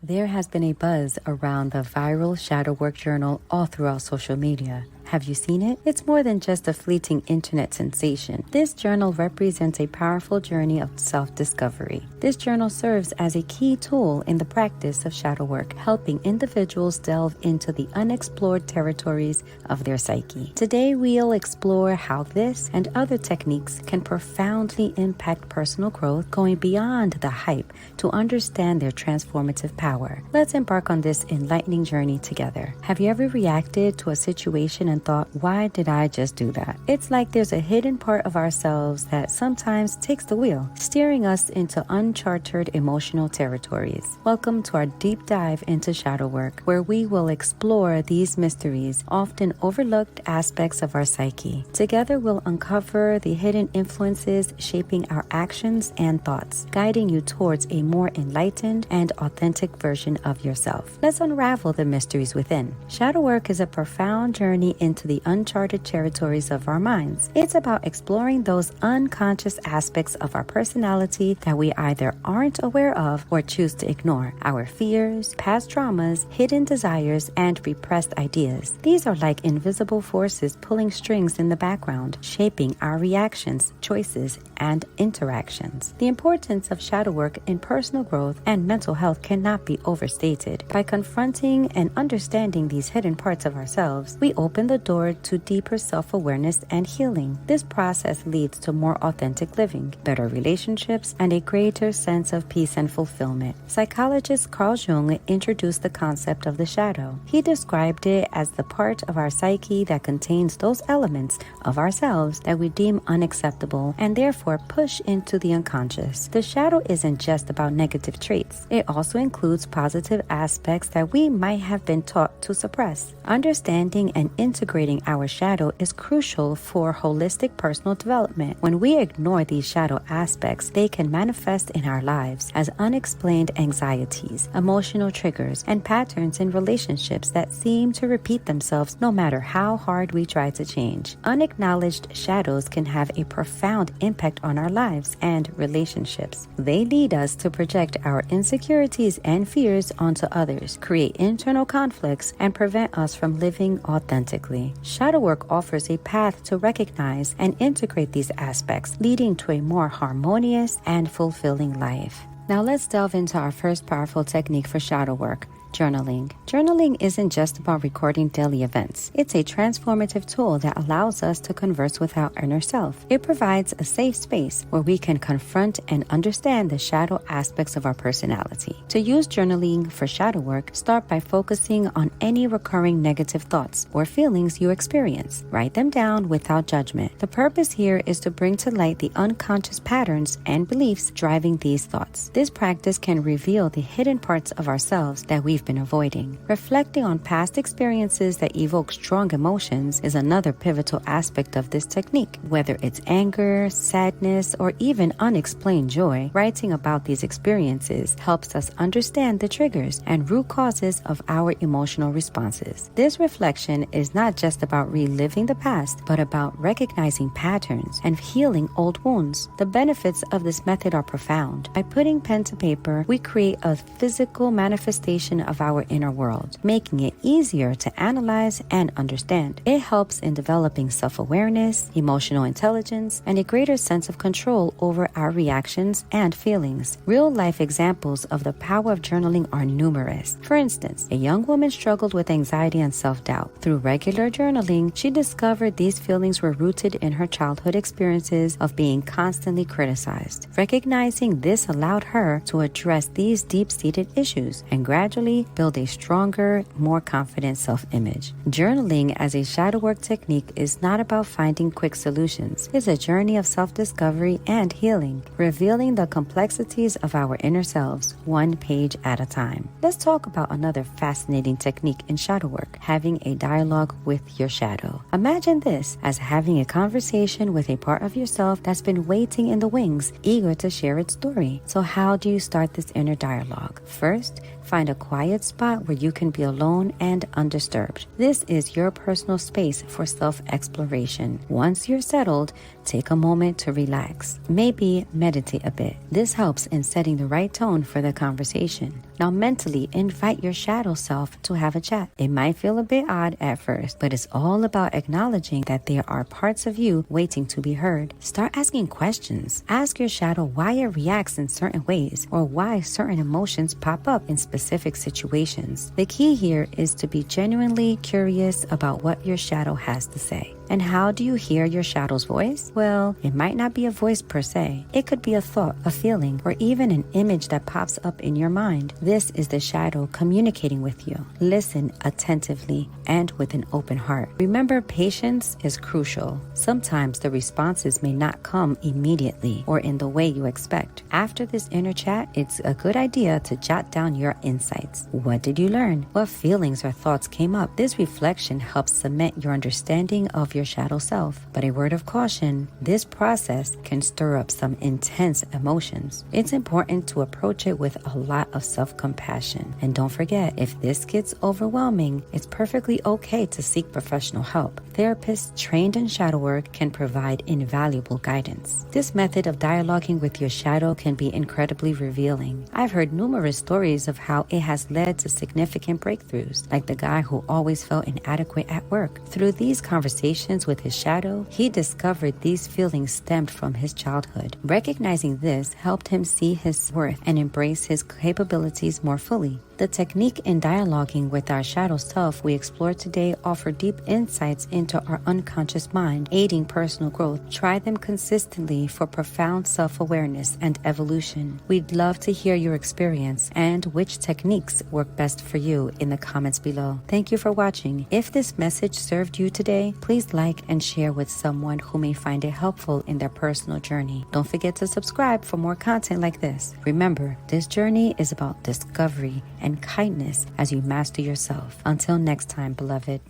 There has been a buzz around the viral shadow work journal all throughout social media. Have you seen it? It's more than just a fleeting internet sensation. This journal represents a powerful journey of self-discovery. This journal serves as a key tool in the practice of shadow work, helping individuals delve into the unexplored territories of their psyche. Today, we'll explore how this and other techniques can profoundly impact personal growth, going beyond the hype to understand their transformative power. Let's embark on this enlightening journey together. Have you ever reacted to a situation and thought, why did I just do that? It's like there's a hidden part of ourselves that sometimes takes the wheel, steering us into uncharted emotional territories. Welcome to our deep dive into shadow work, where we will explore these mysteries, often overlooked aspects of our psyche. Together, we'll uncover the hidden influences shaping our actions and thoughts, guiding you towards a more enlightened and authentic version of yourself. Let's unravel the mysteries within. Shadow work is a profound journey into the uncharted territories of our minds. It's about exploring those unconscious aspects of our personality that we either aren't aware of or choose to ignore. Our fears, past traumas, hidden desires, and repressed ideas. These are like invisible forces pulling strings in the background, shaping our reactions, choices, and interactions. The importance of shadow work in personal growth and mental health cannot be overstated. By confronting and understanding these hidden parts of ourselves, we open the door to deeper self-awareness and healing. This process leads to more authentic living, better relationships, and a greater sense of peace and fulfillment. Psychologist Carl Jung introduced the concept of the shadow. He described it as the part of our psyche that contains those elements of ourselves that we deem unacceptable and therefore push into the unconscious. The shadow isn't just about negative traits. It also includes positive aspects that we might have been taught to suppress. Understanding and integrating our shadow is crucial for holistic personal development. When we ignore these shadow aspects, they can manifest in our lives as unexplained anxieties, emotional triggers, and patterns in relationships that seem to repeat themselves no matter how hard we try to change. Unacknowledged shadows can have a profound impact on our lives and relationships. They lead us to project our insecurities and fears onto others, create internal conflicts, and prevent us from living authentically. Shadow work offers a path to recognize and integrate these aspects, leading to a more harmonious and fulfilling life. Now let's delve into our first powerful technique for shadow work: journaling. Journaling isn't just about recording daily events. It's a transformative tool that allows us to converse with our inner self. It provides a safe space where we can confront and understand the shadow aspects of our personality. To use journaling for shadow work, start by focusing on any recurring negative thoughts or feelings you experience. Write them down without judgment. The purpose here is to bring to light the unconscious patterns and beliefs driving these thoughts. This practice can reveal the hidden parts of ourselves that we've been avoiding. Reflecting on past experiences that evoke strong emotions is another pivotal aspect of this technique. Whether it's anger, sadness, or even unexplained joy, writing about these experiences helps us understand the triggers and root causes of our emotional responses. This reflection is not just about reliving the past, but about recognizing patterns and healing old wounds. The benefits of this method are profound. By putting pen to paper, we create a physical manifestation of our inner world, making it easier to analyze and understand. It helps in developing self-awareness, emotional intelligence, and a greater sense of control over our reactions and feelings. Real-life examples of the power of journaling are numerous. For instance, a young woman struggled with anxiety and self-doubt. Through regular journaling, she discovered these feelings were rooted in her childhood experiences of being constantly criticized. Recognizing this allowed her to address these deep-seated issues and gradually build a stronger, more confident self-image. Journaling as a shadow work technique is not about finding quick solutions. It's a journey of self-discovery and healing, revealing the complexities of our inner selves, one page at a time. Let's talk about another fascinating technique in shadow work: having a dialogue with your shadow. Imagine this as having a conversation with a part of yourself that's been waiting in the wings, eager to share its story. So how do you start this inner dialogue? First, find a quiet spot where you can be alone and undisturbed. This is your personal space for self-exploration. Once you're settled, take a moment to relax. Maybe meditate a bit. This helps in setting the right tone for the conversation. Now mentally invite your shadow self to have a chat. It might feel a bit odd at first, but it's all about acknowledging that there are parts of you waiting to be heard. Start asking questions. Ask your shadow why it reacts in certain ways or why certain emotions pop up in specific situations. The key here is to be genuinely curious about what your shadow has to say. And how do you hear your shadow's voice? Well, it might not be a voice per se. It could be a thought, a feeling, or even an image that pops up in your mind. This is the shadow communicating with you. Listen attentively and with an open heart. Remember, patience is crucial. Sometimes the responses may not come immediately or in the way you expect. After this inner chat, it's a good idea to jot down your insights. What did you learn? What feelings or thoughts came up? This reflection helps cement your understanding of your shadow self. But a word of caution, this process can stir up some intense emotions. It's important to approach it with a lot of self-compassion. And don't forget, if this gets overwhelming, it's perfectly okay to seek professional help. Therapists trained in shadow work can provide invaluable guidance. This method of dialoguing with your shadow can be incredibly revealing. I've heard numerous stories of how it has led to significant breakthroughs, like the guy who always felt inadequate at work. Through these conversations with his shadow, he discovered these feelings stemmed from his childhood. Recognizing this helped him see his worth and embrace his capabilities more fully. The technique in dialoguing with our shadow self we explored today offer deep insights into our unconscious mind, aiding personal growth. Try them consistently for profound self-awareness and evolution. We'd love to hear your experience and which techniques work best for you in the comments below. Thank you for watching. If this message served you today, please like and share with someone who may find it helpful in their personal journey. Don't forget to subscribe for more content like this. Remember, this journey is about discovery and kindness as you master yourself. Until next time, beloved.